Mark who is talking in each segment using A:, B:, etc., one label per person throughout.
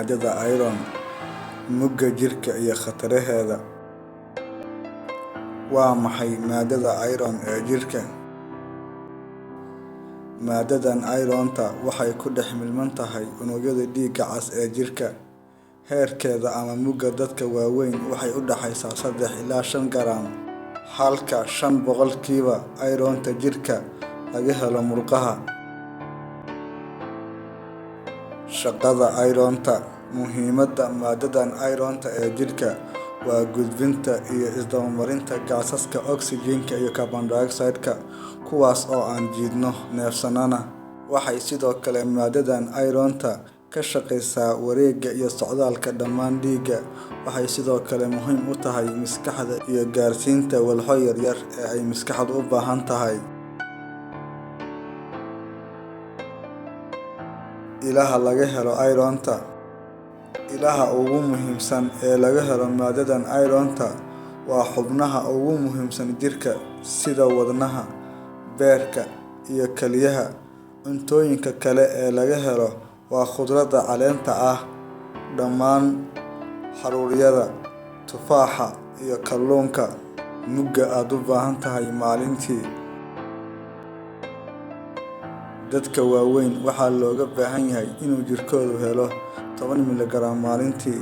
A: maadada iron mugga jirka iyo khataraheeda. Waa maxay maadada iron ee jirka? Maadadan iron-ta waxay ku dhex milman tahay unugyada dhiigga cas ee jirka. Heerkeeda ama mugga dadka waaweyn waxay u dhaxaysaa 3 ilaa 5 garaam, halka 5% iron-ta jirka laga helo murqaha. Shaqada iron-ta. Muhiimadda maadadan iron-ta ee jirka waa gudbinta iyo isdabamarinta gaasaska oksijiinta iyo carbon dioxide-ka, kuwaas oo aan jiidno neefsannana. Waxay sidoo kale maadadan iron-ta ka shaqaysaa wareegga iyo socdaalka dhammaan dhiigga. Waxay sidoo kale muhiim u tahay maskaxda iyo gaarsiinta walxo yaryar ee ay maskaxdu u baahan tahay. Ilaha laga helo iron-ta. Ilaha ugu muhiimsan ee laga helo maadadan iron-ta waa xubnaha ugu muhiimsan jirka sida wadnaha, beerka, iyo kelyaha. Cuntooyinka kale ee laga helo waa khudradda caleenta ah, dhammaan haruuryada, tufaaxa, iyo kalluunka. Mugga aad u baahan tahay maalintii. Dadka waaweyn waxaa looga baahan yahay inuu jirkoodu helo 10 milligaraam maalintii,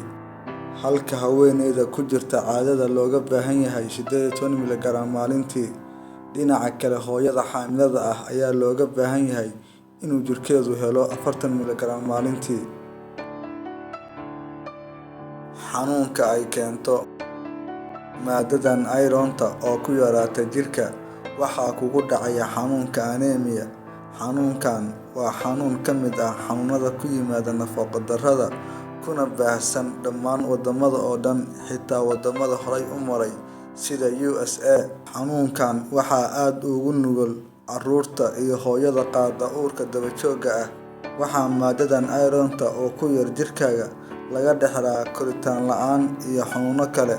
A: halka haweeneyda ku jirta caadada looga baahan yahay 18 milligaraam maalintii. Dhinaca kale, hooyada xaamilada ah ayaa looga baahan yahay inuu jirkeedu helo 40 milligaraam maalintii. Xanuunka ay keento maadadan iron-ta oo ku yaraata jirka. Waxaa kugu dhacaya xanuunka anemia. Xanuunkan waa xanuun ka mid ah xanuunada ku yimaada nafaqo-darrada, kuna baahsan dhammaan waddamada oo dhan, xitaa waddamada horay u maray sida USA. Xanuunkan waxaa aad ugu nugul carruurta iyo hooyada qaada uurka daba-joogga ah. Waxaa maadadan iron-ta oo ku yar jirkaaga laga dhaxlaa koritaan la'aan iyo xanuuno kale.